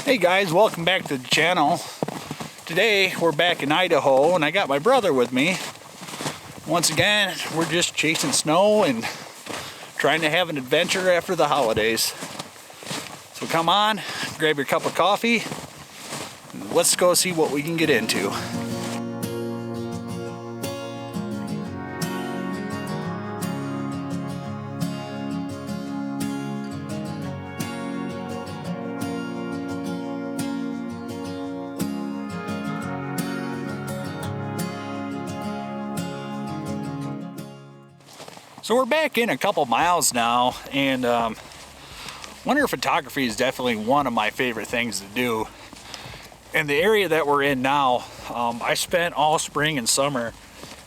Hey guys, welcome back to the channel. Today we're back in Idaho and I got my brother with me. Once again, we're just chasing snow and trying to have an adventure after the holidays. So come on, grab your cup of coffee, and let's go see what we can get into. So we're back in a couple miles now, and winter photography is definitely one of my favorite things to do. In the area that we're in now, I spent all spring and summer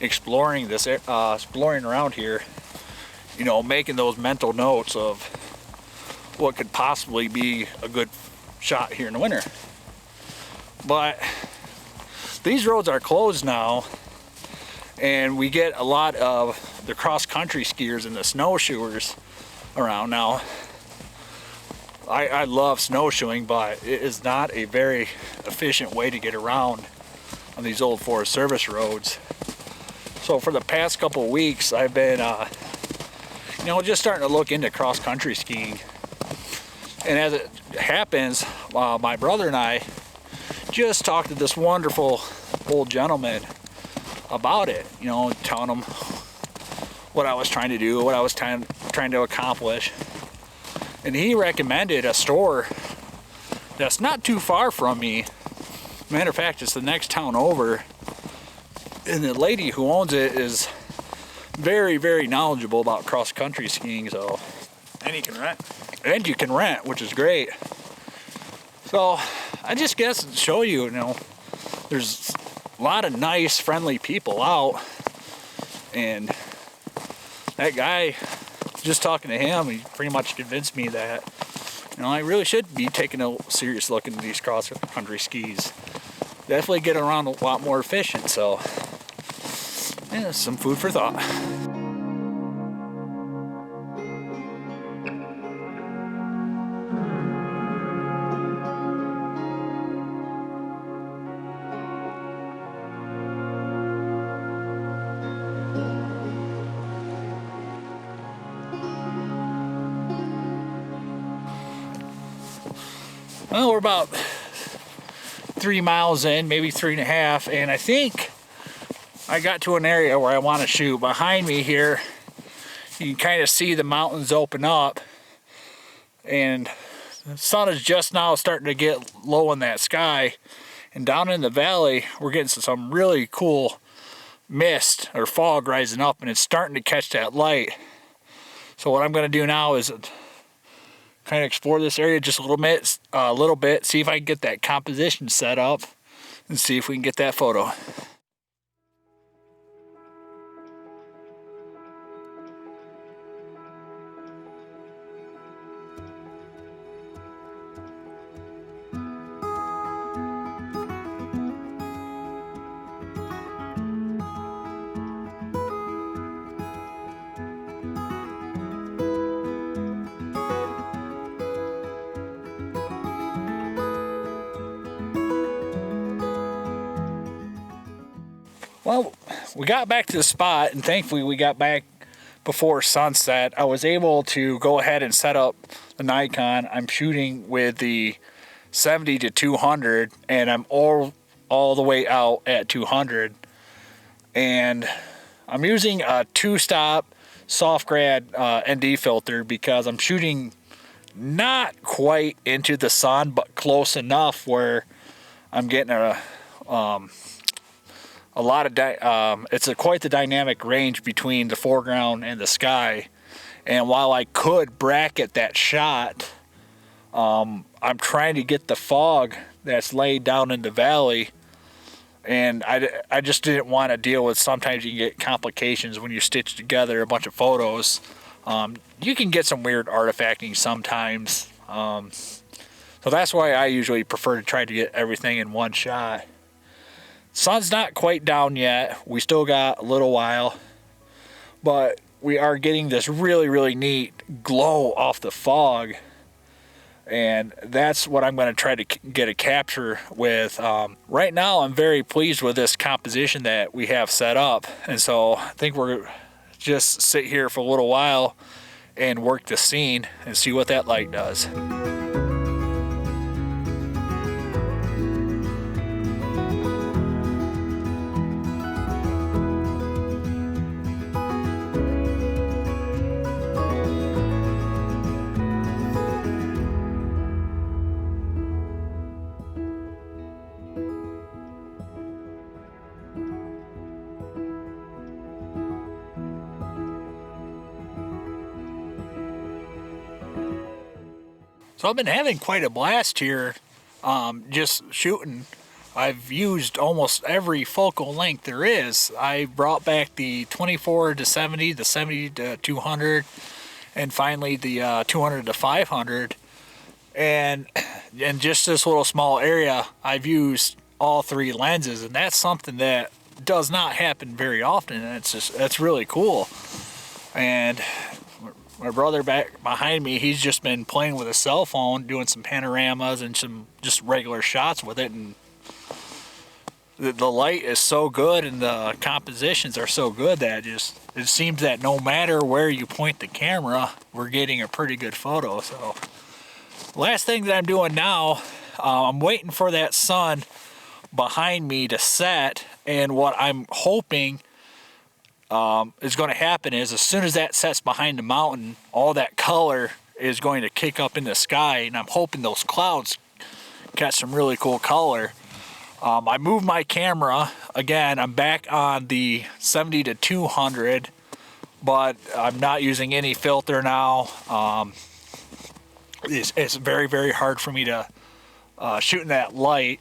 exploring around here, you know, making those mental notes of what could possibly be a good shot here in the winter. But these roads are closed now, and we get a lot of the cross-country skiers and the snowshoers around now. I love snowshoeing, but it is not a very efficient way to get around on these old Forest Service roads. So for the past couple of weeks, I've been, you know, just starting to look into cross-country skiing. And as it happens, my brother and I just talked to this wonderful old gentleman about it, you know, telling him what I was trying to do, what I was trying to accomplish. And he recommended a store that's not too far from me. Matter of fact, it's the next town over. And the lady who owns it is very, very knowledgeable about cross-country skiing. So, and you can rent. And you can rent, which is great. So I just guess to show you, you know, there's a lot of nice, friendly people out, and that guy, just talking to him, he pretty much convinced me that, you know, I really should be taking a serious look into these cross-country skis. Definitely get around a lot more efficient, so yeah, some food for thought. Well, we're about 3 miles in, maybe 3.5, and I think I got to an area where I want to shoot. Behind me here, you can kind of see the mountains open up, and the sun is just now starting to get low in that sky. And down in the valley, we're getting some really cool mist or fog rising up, and it's starting to catch that light. So what I'm going to do now is kind of explore this area just a little bit, see if I can get that composition set up and see if we can get that photo. Well, we got back to the spot, and thankfully we got back before sunset. I was able to go ahead and set up the Nikon. I'm shooting with the 70 to 200, and I'm all the way out at 200. And I'm using a 2-stop soft grad ND filter because I'm shooting not quite into the sun, but close enough where I'm getting a lot of it's quite the dynamic range between the foreground and the sky. And while I could bracket that shot, I'm trying to get the fog that's laid down in the valley, and I just didn't want to deal with, sometimes you can get complications when you stitch together a bunch of photos. You can get some weird artifacting sometimes, so that's why I usually prefer to try to get everything in one shot. Sun's not quite down yet. We still got a little while, but we are getting this really, really neat glow off the fog. And that's what I'm going to try to get a capture with. Right now, I'm very pleased with this composition that we have set up. And so I think we're just sit here for a little while and work the scene and see what that light does. So I've been having quite a blast here, just shooting. I've used almost every focal length there is. I brought back the 24 to 70, the 70 to 200, and finally the 200 to 500. And in just this little small area, I've used all three lenses, and that's something that does not happen very often, and that's really cool. And my brother back behind me, he's just been playing with a cell phone, doing some panoramas and some just regular shots with it, and the light is so good and the compositions are so good that it seems that no matter where you point the camera, we're getting a pretty good photo. So last thing that I'm doing now, I'm waiting for that sun behind me to set, and what I'm hoping is going to happen is as soon as that sets behind the mountain, all that color is going to kick up in the sky, and I'm hoping those clouds catch some really cool color. I moved my camera again. I'm back on the 70 to 200, but I'm not using any filter now. It's very, very hard for me to shoot in that light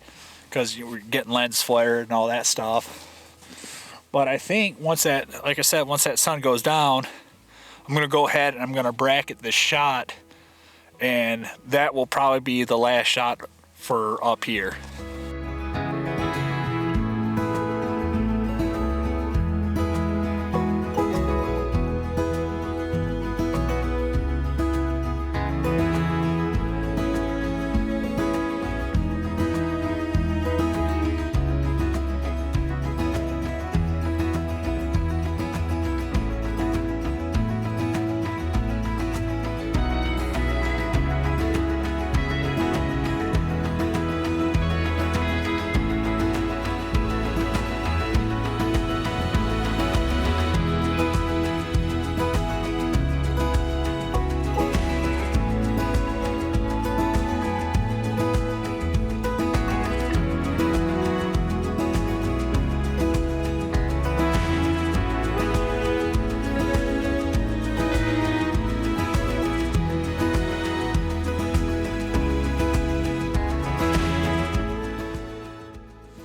because you're getting lens flare and all that stuff. But I think once that, like I said, once that sun goes down, I'm going to go ahead and I'm going to bracket this shot, and that will probably be the last shot for up here.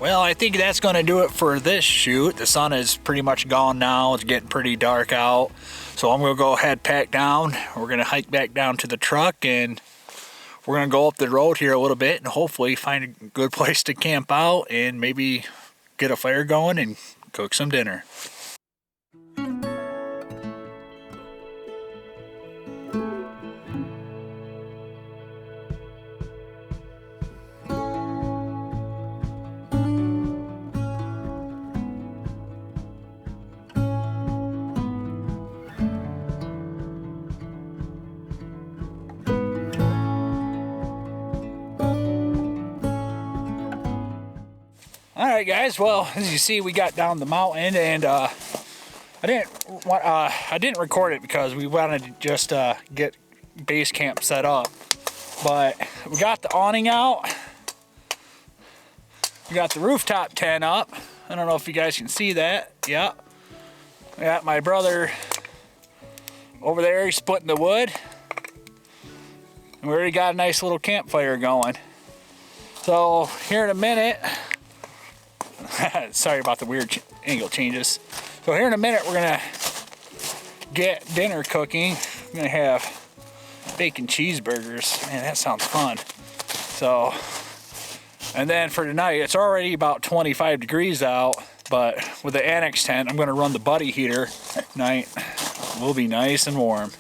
Well, I think that's going to do it for this shoot. The sun is pretty much gone now. It's getting pretty dark out. So I'm going to go ahead, pack down. We're going to hike back down to the truck, and we're going to go up the road here a little bit and hopefully find a good place to camp out and maybe get a fire going and cook some dinner. Alright guys, well, as you see, we got down the mountain, and I didn't record it because we wanted to just get base camp set up. But we got the awning out. We got the rooftop tent up. I don't know if you guys can see that. Yeah. We got my brother over there, he's splitting the wood. And we already got a nice little campfire going. So here in a minute, sorry about the weird angle changes. So here in a minute, we're gonna get dinner cooking. I'm gonna have bacon cheeseburgers. Man, that sounds fun. So, and then for tonight, it's already about 25 degrees out, but with the annex tent, I'm gonna run the buddy heater at night. We'll be nice and warm.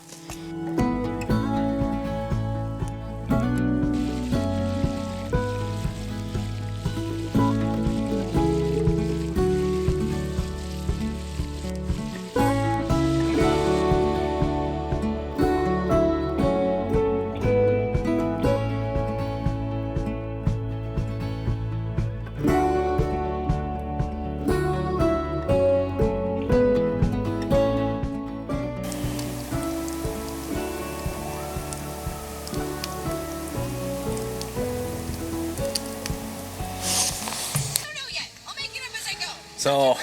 So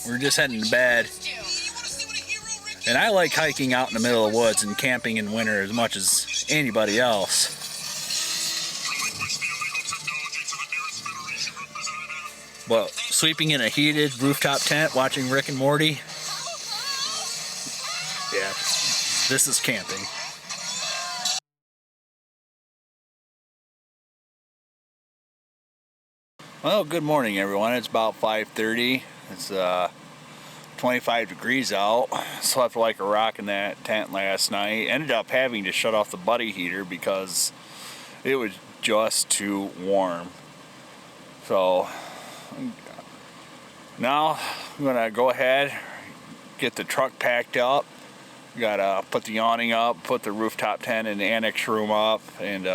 we're just heading to bed. And I like hiking out in the middle of the woods and camping in winter as much as anybody else. But sleeping in a heated rooftop tent watching Rick and Morty, yeah, this is camping. Well, good morning everyone. It's about 5:30. It's 25 degrees out. Slept like a rock in that tent last night. Ended up having to shut off the buddy heater because it was just too warm. So now I'm gonna go ahead, get the truck packed up. Gotta put the awning up, put the rooftop tent in the annex room up, and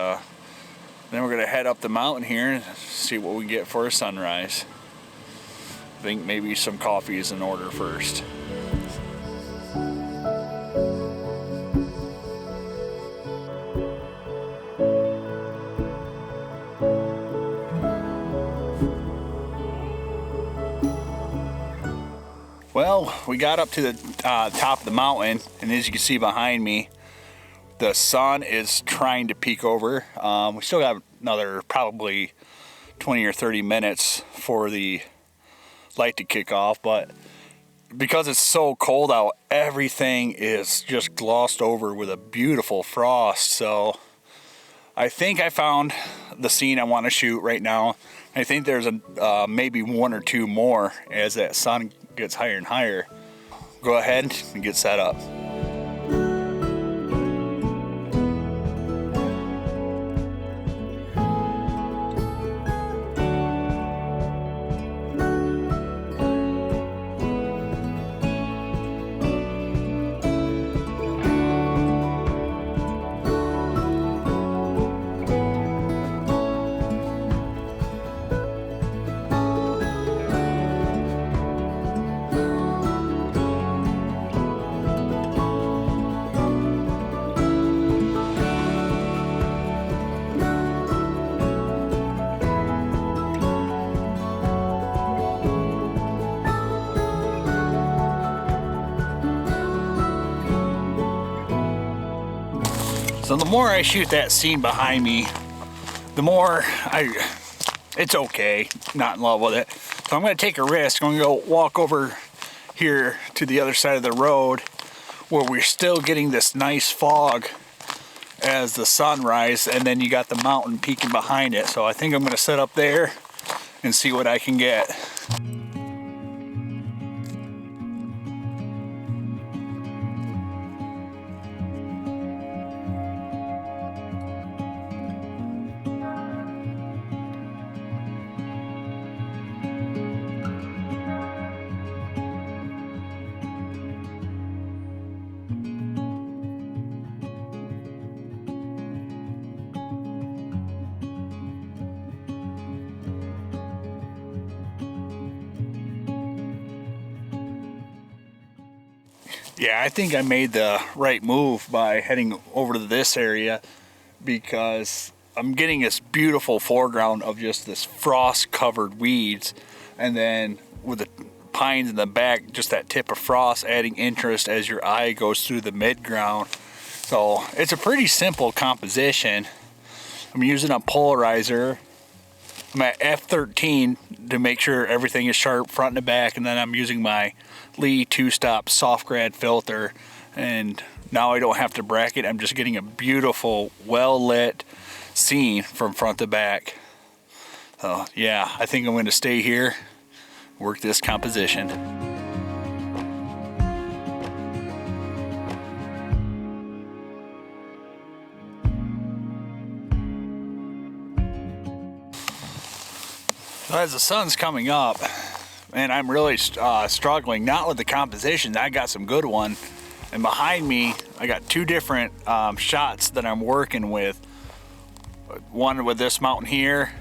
then we're gonna head up the mountain here and see what we get for a sunrise. I think maybe some coffee is in order first. Well, we got up to the top of the mountain, and as you can see behind me, the sun is trying to peek over. We still got another probably 20 or 30 minutes for the light to kick off, but because it's so cold out, everything is just glossed over with a beautiful frost. So I think I found the scene I want to shoot right now. I think there's a maybe one or two more as that sun gets higher and higher. Go ahead and get set up. So the more I shoot that scene behind me, the more it's okay, not in love with it. So I'm gonna take a risk. I'm gonna go walk over here to the other side of the road where we're still getting this nice fog as the sunrise, and then you got the mountain peeking behind it. So I think I'm gonna sit up there and see what I can get. Yeah, I think I made the right move by heading over to this area because I'm getting this beautiful foreground of just this frost-covered weeds, and then with the pines in the back, just that tip of frost adding interest as your eye goes through the mid-ground. So it's a pretty simple composition. I'm using a polarizer. I'm at f13 to make sure everything is sharp front and the back, and then I'm using my Lee 2-stop soft grad filter, and now I don't have to bracket. I'm just getting a beautiful, well-lit scene from front to back. So yeah, I think I'm going to stay here, work this composition. So as the sun's coming up, and I'm really struggling, not with the composition. I got some good one, and behind me I got two different shots that I'm working with. One with this mountain here,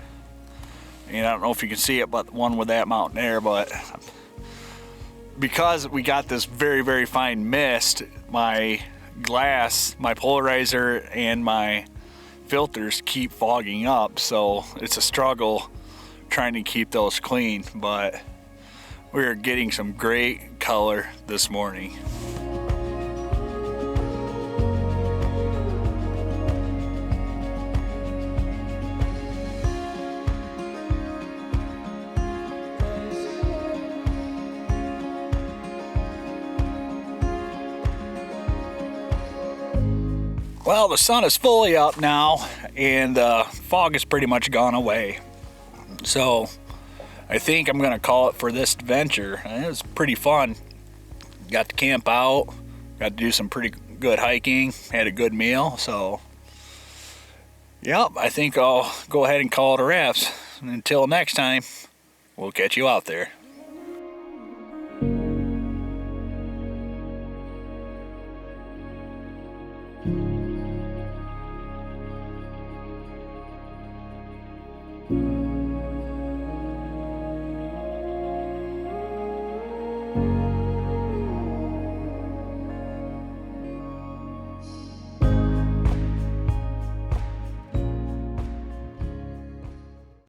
and I don't know if you can see it, but one with that mountain there. But because we got this very, very fine mist, my glass, my polarizer, and my filters keep fogging up, so it's a struggle trying to keep those clean. But We're getting some great color this morning. Well, the sun is fully up now, and fog has pretty much gone away. So I think I'm gonna call it for this adventure. It was pretty fun. Got to camp out, got to do some pretty good hiking, had a good meal. So yep, I think I'll go ahead and call it a wraps. And until next time, we'll catch you out there. Thank you.